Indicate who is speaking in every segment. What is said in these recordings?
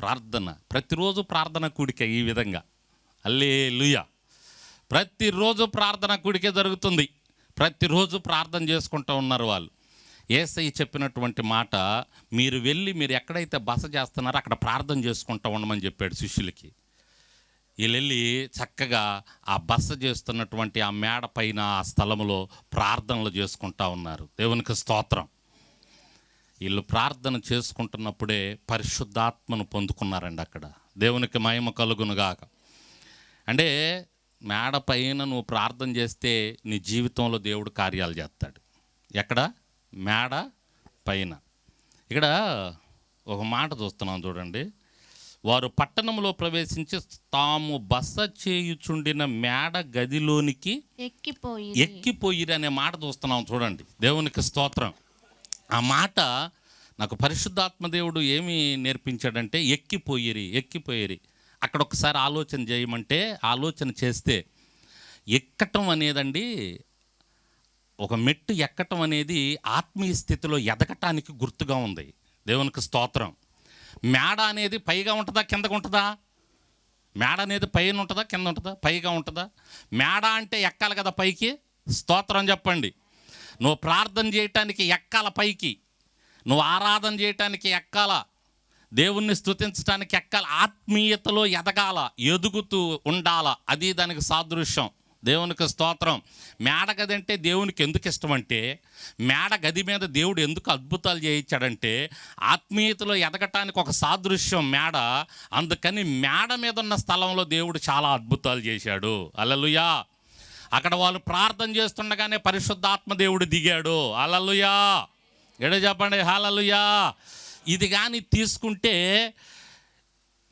Speaker 1: ప్రార్థన, ప్రతిరోజు ప్రార్థన కూడిక ఈ విధంగా. హల్లెలూయా. ప్రతిరోజు ప్రార్థన కూడికే జరుగుతుంది. ప్రతిరోజు ప్రార్థన చేసుకుంటూ ఉన్నారు వాళ్ళు. యేసయ్య చెప్పినటువంటి మాట, మీరు వెళ్ళి మీరు ఎక్కడైతే బస చేస్తున్నారో అక్కడ ప్రార్థన చేసుకుంటూ ఉండమని చెప్పాడు శిష్యులకి. వీళ్ళు వెళ్ళి చక్కగా ఆ బస చేస్తున్నటువంటి ఆ మేడ పైన ఆ స్థలంలో ప్రార్థనలు చేసుకుంటూ ఉన్నారు. దేవునికి స్తోత్రం. వీళ్ళు ప్రార్థన చేసుకుంటున్నప్పుడే పరిశుద్ధాత్మను పొందుకున్నారండి అక్కడ. దేవునికి మహిమ కలుగునుగాక. అంటే మేడ పైన నువ్వు ప్రార్థన చేస్తే నీ జీవితంలో దేవుడు కార్యాలు చేస్తాడు. ఎక్కడ? మేడ పైన. ఇక్కడ ఒక మాట చూస్తున్నాం చూడండి. వారు పట్టణంలో ప్రవేశించి తాము బస చేయుచుండిన మేడ గదిలోనికి ఎక్కిపోయిరి అనే మాట చూస్తున్నాం చూడండి. దేవునికి స్తోత్రం. ఆ మాట నాకు పరిశుద్ధాత్మ దేవుడు ఏమి నేర్పించాడంటే ఎక్కిపోయిరి. అక్కడ ఒకసారి ఆలోచన చేయమంటే ఆలోచన చేస్తే, ఎక్కటం అనేదండి, ఒక మెట్టు ఎక్కటం అనేది ఆత్మీయ స్థితిలో ఎదగటానికి గుర్తుగా ఉంది. దేవునికి స్తోత్రం. మేడ అనేది పైగా ఉంటుందా కిందకు ఉంటుందా? మేడ అనేది పైన ఉంటుందా కింద ఉంటుందా? పైగా ఉంటుందా? మేడ అంటే ఎక్కాలి కదా పైకి. స్తోత్రం చెప్పండి. నువ్వు ప్రార్థన చేయటానికి ఎక్కాల పైకి, నువ్వు ఆరాధన చేయటానికి ఎక్కాల, దేవుణ్ణి స్తుతించడానికి ఎక్కాల, ఆత్మీయతలో ఎదగాల, ఎదుగుతూ ఉండాల. అది దానికి సాదృశ్యం. దేవునికి స్తోత్రం. మేడ గది అంటే దేవునికి ఎందుకు ఇష్టం అంటే, మేడ గది మీద దేవుడు ఎందుకు అద్భుతాలు చేయించాడంటే ఆత్మీయతలో ఎదగటానికి ఒక సాదృశ్యం మేడ. అందుకని మేడ మీద ఉన్న స్థలంలో దేవుడు చాలా అద్భుతాలు చేశాడు. హల్లెలూయా. అక్కడ వాళ్ళు ప్రార్థన చేస్తుండగానే పరిశుద్ధాత్మ దేవుడు దిగాడు. హల్లెలూయా. ఎడ చెప్పండి హల్లెలూయా. ఇది కానీ తీసుకుంటే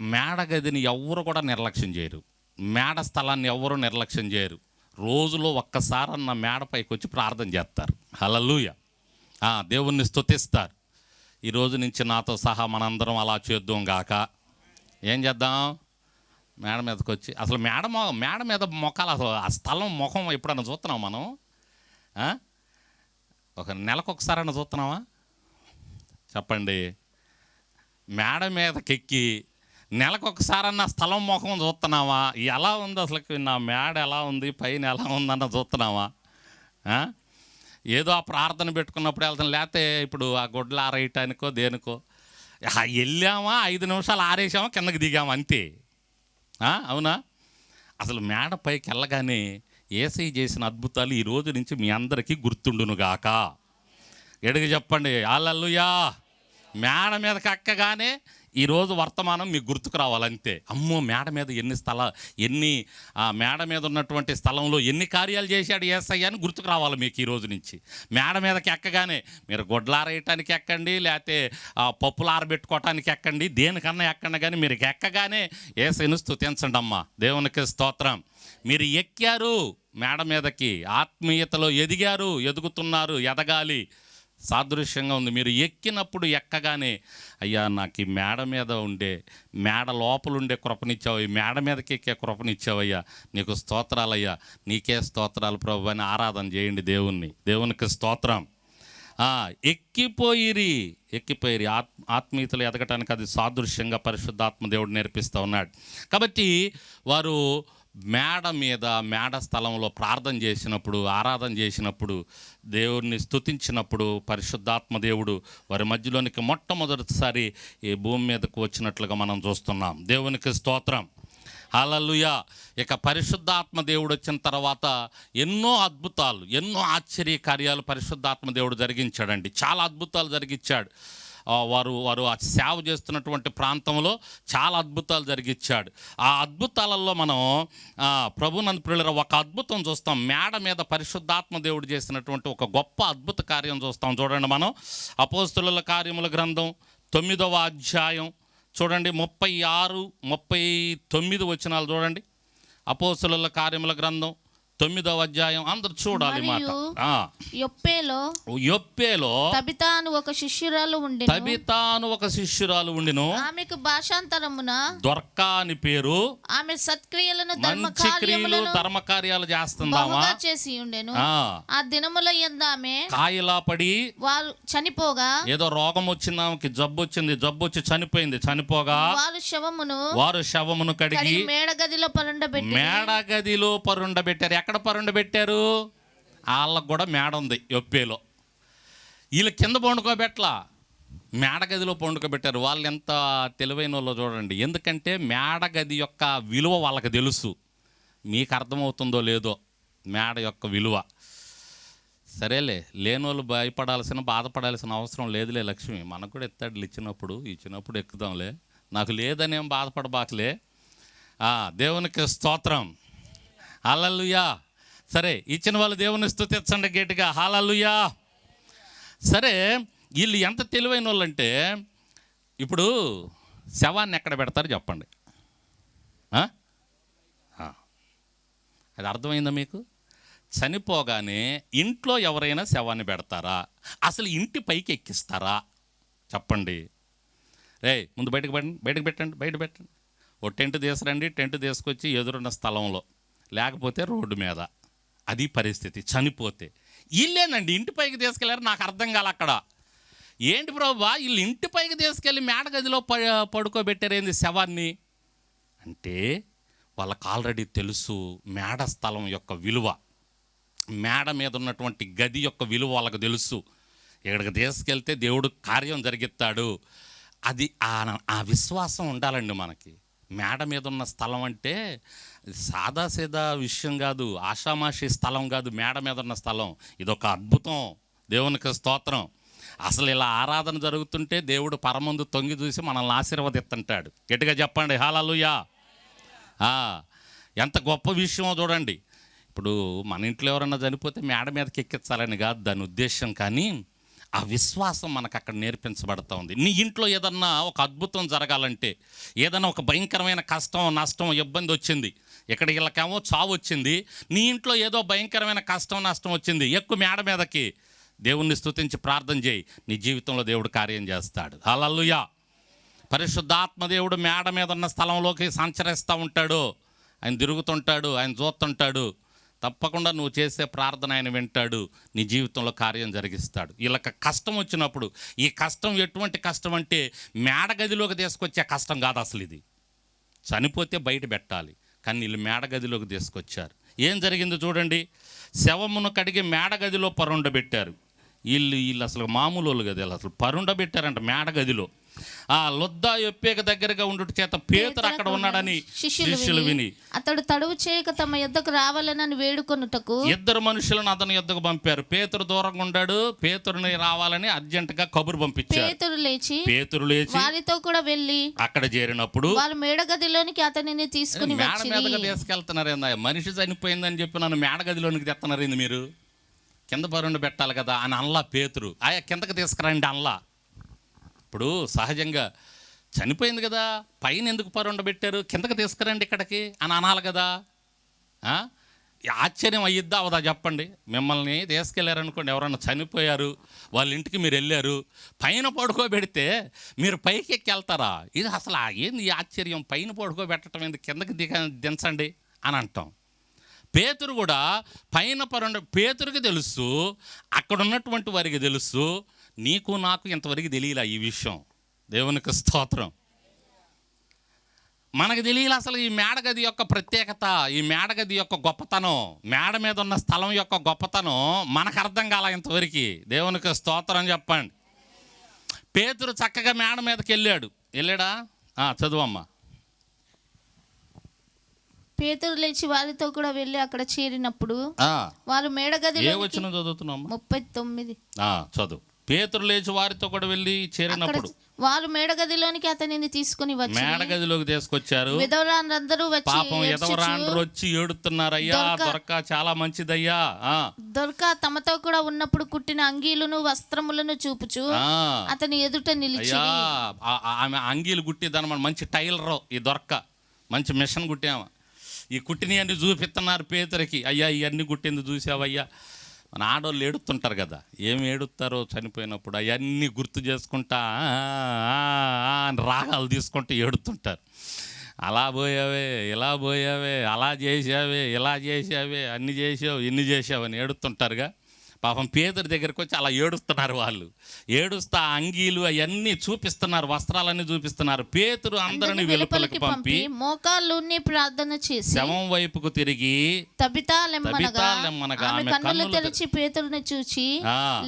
Speaker 1: మేడ గదిని ఎవరు కూడా నిర్లక్ష్యం చేయరు. మేడ స్థలాన్ని ఎవరు నిర్లక్ష్యం చేయరు. రోజులో ఒక్కసారన్న మేడ పైకి వచ్చి ప్రార్థన చేస్తారు. హల్లెలూయా. దేవుణ్ణి స్తుతిస్తారు. ఈ రోజు నుంచి నాతో సహా మనందరం అలా చేద్దాం గాక. ఏం చేద్దాం? మేడ మీదకి వచ్చి, అసలు మేడ మీద మొక్కలు, అసలు ఆ స్థలం ముఖం ఎప్పుడన్నా చూస్తున్నాం మనం? ఒక నెలకు ఒకసారన్నా చూస్తున్నావా? చెప్పండి. మేడ మీదకెక్కి నెలకు ఒకసారన్నా స్థలం ముఖం చూస్తున్నావా? ఎలా ఉంది అసలు, నా మేడ ఎలా ఉంది, పైన ఎలా ఉందన్న చూస్తున్నావా? ఏదో ఆ ప్రార్థన పెట్టుకున్నప్పుడు వెళ్తాం, లేకపోతే ఇప్పుడు ఆ గుడ్లు ఆరేయటానికో దేనికో వెళ్ళామా, 5 నిమిషాలు ఆరేసామా, కిందకి దిగామా, అంతే. అవునా? అసలు మేడ పైకి వెళ్ళగానే యేసయ్య చేసిన అద్భుతాలు ఈ రోజు నుంచి మీ అందరికీ గుర్తుండునుగాక. ఎడుగు చెప్పండి హల్లెలూయా. మేడ మీదకి ఎక్కగానే ఈరోజు వర్తమానం మీకు గుర్తుకు రావాలంతే. అమ్మో, మేడ మీద మేడ మీద ఉన్నటువంటి స్థలంలో ఎన్ని కార్యాలు చేశాడు యేసయ్య అని గుర్తుకు రావాలి మీకు ఈ రోజు నుంచి. మేడ మీదకి ఎక్కగానే మీరు గొడ్లారేయటానికి ఎక్కండి, లేకపోతే పప్పులు ఆరబెట్టుకోవటానికి ఎక్కండి, దేనికన్నా ఎక్కండి, కానీ మీరు ఎక్కగానే యేసయ్యను స్తుతించండి అమ్మా. దేవునికి స్తోత్రం. మీరు ఎక్కారు మేడ మీదకి, ఆత్మీయతలో ఎదిగారు, ఎదుగుతున్నారు, ఎదగాలి. సాదృశ్యంగా ఉంది. మీరు ఎక్కినప్పుడు ఎక్కగానే, అయ్యా నాకు ఈ మేడ మీద మేడ లోపలుండే కృపనిచ్చావు, ఈ మేడ మీదకి ఎక్కే కృపనిచ్చావయ్యా, నీకు స్తోత్రాలయ్యా, నీకే స్తోత్రాలు ప్రభు అని ఆరాధన చేయండి దేవుణ్ణి. దేవునికి స్తోత్రం. ఎక్కిపోయిరి. ఆత్మీయతలు ఎదగటానికి అది సాదృశ్యంగా పరిశుద్ధాత్మ దేవుడు నేర్పిస్తూ ఉన్నాడు. కాబట్టి వారు మేడ స్థలంలో ప్రార్థన చేసినప్పుడు, ఆరాధన చేసినప్పుడు, దేవుడిని స్తుతించినప్పుడు పరిశుద్ధాత్మ దేవుడు వారి మధ్యలోనికి మొట్టమొదటిసారి ఈ భూమి మీదకు వచ్చినట్లుగా మనం చూస్తున్నాం. దేవునికి స్తోత్రం. హల్లెలూయా. ఇక పరిశుద్ధాత్మ దేవుడు వచ్చిన తర్వాత ఎన్నో అద్భుతాలు, ఎన్నో ఆశ్చర్య కార్యాలు పరిశుద్ధాత్మ దేవుడు జరిగించాడండి. చాలా అద్భుతాలు జరిగించాడు. వారు ఆ సేవ చేస్తున్నటువంటి ప్రాంతంలో చాలా అద్భుతాలు జరిగించాడు. ఆ అద్భుతాలలో మనం ప్రభునందు ప్రియులారా ఒక అద్భుతం చూస్తాం. మేడ మీద పరిశుద్ధాత్మ దేవుడు చేసినటువంటి ఒక గొప్ప అద్భుత కార్యం చూస్తాం. చూడండి, మనం అపోస్తలుల కార్యముల గ్రంథం 9వ అధ్యాయం చూడండి, 36, 39 వచనాలు చూడండి. అపోస్తలుల కార్యముల గ్రంథం 9వ అధ్యాయం అందరు చూడాలి మాట. యొప్పేలో
Speaker 2: తబితా అను ఒక శిష్యురాలు ఉండెను. ఆమెకు భాషాంతరమున
Speaker 1: దొర్కా అని పేరు.
Speaker 2: ఆమె సత్క్రియలను
Speaker 1: ధర్మకార్యాలు చేస్తుందామా
Speaker 2: చేసి ఉండెను. ఆ దినముల యందు ఆమె
Speaker 1: కాయలా పడి
Speaker 2: వారు చనిపోగా,
Speaker 1: ఏదో రోగం వచ్చింది, ఆమెకి జబ్బు వచ్చి చనిపోయింది. చనిపోగా వారు శవమును కడిగి
Speaker 2: మేడగదిలో
Speaker 1: పరుండబెట్టారు. ఎక్కడ పరుండబెట్టారు? వాళ్ళకు కూడా మేడ ఉంది యొప్పేలో. వీళ్ళు కింద పండుకోబెట్టలా, మేడగదిలో పండుకోబెట్టారు. వాళ్ళు ఎంత తెలివైన వాళ్ళో చూడండి. ఎందుకంటే మేడగది యొక్క విలువ వాళ్ళకి తెలుసు. మీకు అర్థమవుతుందో లేదో మేడ యొక్క విలువ. సరేలే, లేనోళ్ళు బాధపడాల్సిన అవసరం లేదులే. లక్ష్మి మనకు కూడా ఎత్తాడులు ఇచ్చినప్పుడు ఎక్కుదాంలే. నాకు లేదనేం బాధపడబాకలే. దేవునికి స్తోత్రం, హల్లెలూయా. సరే, ఇచ్చిన వాళ్ళు దేవుని స్తుతించండి గట్టిగా, హల్లెలూయా. సరే, వీళ్ళు ఎంత తెలివైన వాళ్ళు అంటే, ఇప్పుడు శవాన్ని ఎక్కడ పెడతారు చెప్పండి? అది అర్థమైందా మీకు? చనిపోగానే ఇంట్లో ఎవరైనా శవాన్ని పెడతారా? అసలు ఇంటి పైకి ఎక్కిస్తారా? చెప్పండి. ముందు బయటకు పెట్టండి. ఓ టెంట్ తీసుకురండి. టెంట్ తీసుకొచ్చి ఎదురున్న స్థలంలో, లేకపోతే రోడ్డు మీద. అది పరిస్థితి. చనిపోతే వీళ్ళేనండి ఇంటి పైకి తీసుకెళ్ళారు. నాకు అర్థం కాల అక్కడ. ఏంటి ప్రభువా, వీళ్ళు ఇంటి పైకి తీసుకెళ్ళి మేడగదిలో పడుకోబెట్టారేంది శవాన్ని అంటే, వాళ్ళకి ఆల్రెడీ తెలుసు మేడ స్థలం యొక్క విలువ, మేడ మీద ఉన్నటువంటి గది యొక్క విలువ వాళ్ళకు తెలుసు. ఇక్కడికి తీసుకెళ్తే దేవుడు కార్యం జరిగిస్తాడు. అది ఆ విశ్వాసం ఉండాలండి మనకి. మేడ మీద ఉన్న స్థలం అంటే సాదాసీదా విషయం కాదు, ఆషామాషి స్థలం కాదు. మేడ మీద ఉన్న స్థలం ఇదొక అద్భుతం. దేవునికి స్తోత్రం. అసలు ఇలా ఆరాధన జరుగుతుంటే దేవుడు పరమందు తొంగి చూసి మనల్ని ఆశీర్వదిస్తుంటాడు. గట్టిగా చెప్పండి, హల్లెలూయా. ఎంత గొప్ప విషయమో చూడండి. ఇప్పుడు మన ఇంట్లో ఎవరన్నా చనిపోతే మేడ మీదకి ఎక్కించాలని కాదు దాని ఉద్దేశం, కానీ ఆ విశ్వాసం మనకు అక్కడ నేర్పించబడుతూ ఉంది. నీ ఇంట్లో ఏదన్నా ఒక అద్భుతం జరగాలంటే, ఏదన్నా ఒక భయంకరమైన కష్టం, నష్టం, ఇబ్బంది వచ్చింది, ఇక్కడ వీళ్ళకేమో చావు వచ్చింది, నీ ఇంట్లో ఏదో భయంకరమైన కష్టం, నష్టం వచ్చింది, ఎక్కువ మేడ మీదకి దేవుణ్ణి స్తుతించి ప్రార్థన చేయి. నీ జీవితంలో దేవుడు కార్యం చేస్తాడు. హల్లెలూయా. పరిశుద్ధాత్మ దేవుడు మేడ మీద ఉన్న స్థలంలోకి సంచరిస్తూ ఉంటాడు. ఆయన తిరుగుతుంటాడు, ఆయన చూస్తుంటాడు. తప్పకుండా నువ్వు చేసే ప్రార్థన ఆయన వింటాడు, నీ జీవితంలో కార్యం జరిగిస్తాడు. వీళ్ళకి కష్టం వచ్చినప్పుడు, ఈ కష్టం ఎటువంటి కష్టం అంటే మేడగదిలోకి తీసుకొచ్చే కష్టం కాదు అసలు. ఇది చనిపోతే బయట పెట్టాలి, కానీ వీళ్ళు మేడగదిలోకి తీసుకొచ్చారు. ఏం జరిగిందో చూడండి. శవమును కడిగి మేడగదిలో పరుండబెట్టారు. వీళ్ళు అసలు మామూలు వాళ్ళు కదా, అసలు పరుండబెట్టారంట మేడగదిలో. లొద్దా యొప్పేక దగ్గరగా ఉండుట చేత పేతురు అక్కడ ఉన్నాడని శిష్యులు విని
Speaker 2: అతడు తడువు చేయక తమ యొద్దకు రావాలని వేడుకొనుటకు
Speaker 1: 2 మనుషులను అతని యొద్దకు పంపారు. పేతురు దూరంగా ఉన్నాడు, పేతురుని రావాలని అర్జెంటుగా కబురు పంపించారు. పేతురు లేచి
Speaker 2: వారితో కూడా వెళ్ళి
Speaker 1: అక్కడ చేరినప్పుడు
Speaker 2: వారు మేడగదిలోనికి అతనిని తీసుకుని
Speaker 1: మేడ మీదగా తీసుకెళ్తున్నారు. మనిషి చనిపోయిందని చెప్పి నన్ను మేడగదిలోనికి తెస్తున్నారేంది మీరు? కింద పరుండి పెట్టాలి కదా అని అనలా పేతురు. కిందకి తీసుకురండి అనలా. ఇప్పుడు సహజంగా చనిపోయింది కదా, పైన ఎందుకు పరుండబెట్టారు, కిందకి తీసుకురండి ఇక్కడికి అని అనాలి కదా. ఆశ్చర్యం అయ్యిద్దా అవదా చెప్పండి? మిమ్మల్ని తీసుకెళ్ళారనుకోండి, ఎవరన్నా చనిపోయారు, వాళ్ళ ఇంటికి మీరు వెళ్ళారు, పైన పడుకోబెడితే మీరు పైకి ఎక్కి వెళ్తారా? ఇది అసలు ఏంది ఈ ఆశ్చర్యం? పైన పడుకోబెట్టడం ఏంది, కిందకి దించండి అని అంటాం. పేతురు కూడా పైన పేతురికి తెలుసు, అక్కడ ఉన్నటువంటి వారికి తెలుసు. నీకు నాకు ఇంతవరకు తెలియలా ఈ విషయం. దేవునికి స్తోత్రం. మనకు తెలియదు అసలు ఈ మేడగది యొక్క ప్రత్యేకత, ఈ మేడగది యొక్క గొప్పతనం, మేడ మీద ఉన్న స్థలం యొక్క గొప్పతనం మనకు అర్థం కాల ఇంతవరకు. దేవునికి స్తోత్రం చెప్పండి. పేతురు చక్కగా మేడ మీదకి వెళ్ళాడా? చదువమ్మా.
Speaker 2: పేతురు లేచి వారితో కూడా వెళ్ళి అక్కడ చేరినప్పుడు వారు మేడగదిలో
Speaker 1: చదువుతున్నాం
Speaker 2: 39
Speaker 1: చదువు. పేతురు లేచి వారితో కూడా వెళ్ళి చేరినప్పుడు
Speaker 2: వారు మేడగదిలోనికి అతనిని తీసుకుని వచ్చి
Speaker 1: మేడగదిలోకి తీసుకొచ్చారు.
Speaker 2: విధవరాండ్రందరూ
Speaker 1: పాపం విధవరాండ్రు వచ్చి ఏడుతున్నారయ్యా, దొరక చాలా మంచిదయ్యా.
Speaker 2: దొరక తమతో కూడా ఉన్నప్పుడు కుట్టిన అంగీలను వస్త్రములను చూపుచు అతని ఎదుట నిలిచి,
Speaker 1: ఆమె అంగీలు కుట్టిదన్నమాట. మంచి టైలర్ ఈ దొరక, మంచి మిషన్ కుట్టామ. ఈ కుట్టిని అన్ని చూపిస్తున్నారు పేతురికి. అయ్యా ఇవన్నీ కుట్టింది చూసావయ్యా. మన ఆడవాళ్ళు ఏడుస్తుంటారు కదా, ఏమి ఏడుస్తారో చనిపోయినప్పుడు అవన్నీ గుర్తు చేసుకుంటా అని రాగాలు తీసుకుంటూ ఏడుతుంటారు. అలా పోయావే, ఇలా పోయావే, అలా చేసావే, ఇలా చేసావే, అన్ని చేసావు, ఇన్ని చేసావు అని ఏడుస్తుంటారుగా. పాపం పేతురు దగ్గరికి వచ్చి అలా ఏడుస్తున్నారు వాళ్ళు. ఏడుస్తా అంగీలు అవన్నీ చూపిస్తున్నారు, వస్త్రాలన్నీ చూపిస్తున్నారు. పేతురు అందరిని వెలుపలికి పంపి
Speaker 2: మోకాళ్ళుని ప్రార్థన చేసి
Speaker 1: శవం వైపుకు తిరిగి
Speaker 2: తబితా లెమ్మనగా ఆమె కన్నులు
Speaker 1: కన్నులు
Speaker 2: తెరిచి పేతురుని చూచి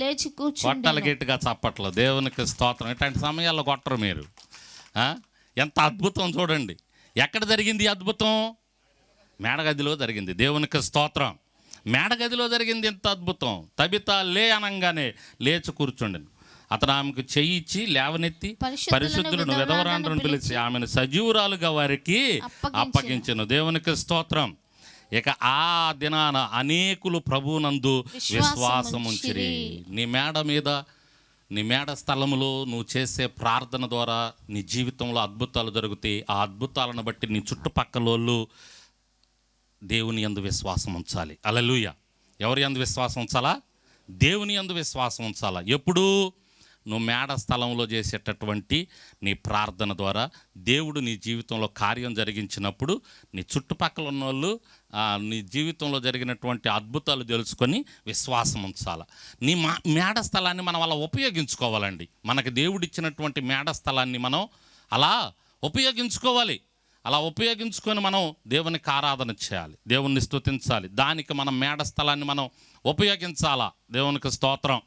Speaker 2: లేచి కూర్చుండెను.
Speaker 1: కొట్టలు గట్టిగా చప్పట్లు. దేవునికి స్తోత్రం. ఇట్లాంటి సమయాల్లో కొట్టరు మీరు. ఎంత అద్భుతం చూడండి. ఎక్కడ జరిగింది ఈ అద్భుతం? మేడగదిలో జరిగింది. దేవునికి స్తోత్రం. మేడగదిలో జరిగింది ఎంత అద్భుతం. తబితా లే అనగానే లేచి కూర్చుండెను. అతను ఆమెకు చెయ్యి ఇచ్చి లేవనెత్తి పరిశుద్ధులను విధవరాండ్రను పిలిచి ఆమెను సజీవురాలుగా వారికి అప్పగించెను. దేవునికి స్తోత్రం. ఇక ఆ దినాన అనేకులు ప్రభువునందు విశ్వాసముంచిరి. నీ మేడ మీద, నీ మేడ స్థలములో నువ్వు చేసే ప్రార్థన ద్వారా నీ జీవితంలో అద్భుతాలు జరుగుతాయి. ఆ అద్భుతాలను బట్టి నీ చుట్టుపక్కల వాళ్ళు దేవుని యందు విశ్వాసం ఉంచాలి. హల్లెలూయా. ఎవరి యందు విశ్వాసం ఉంచాలా? దేవుని యందు విశ్వాసం ఉంచాలా. ఎప్పుడు? నువ్వు మేడ స్థలంలో చేసేటటువంటి నీ ప్రార్థన ద్వారా దేవుడు నీ జీవితంలో కార్యం జరిగించినప్పుడు నీ చుట్టుపక్కల ఉన్న వాళ్ళు నీ జీవితంలో జరిగినటువంటి అద్భుతాలు తెలుసుకొని విశ్వాసం ఉంచాలి. నీ మేడ స్థలాన్ని మనం అలా ఉపయోగించుకోవాలండి. మనకి దేవుడిచ్చినటువంటి మేడ స్థలాన్ని మనం అలా ఉపయోగించుకోవాలి. అలా ఉపయోగించుకొని మనం దేవునికి ఆరాధన చేయాలి, దేవుణ్ణి స్తుతించాలి. దానికి మనం మేడ స్థలాన్ని మనం ఉపయోగించాలా. దేవునికి స్తోత్రం.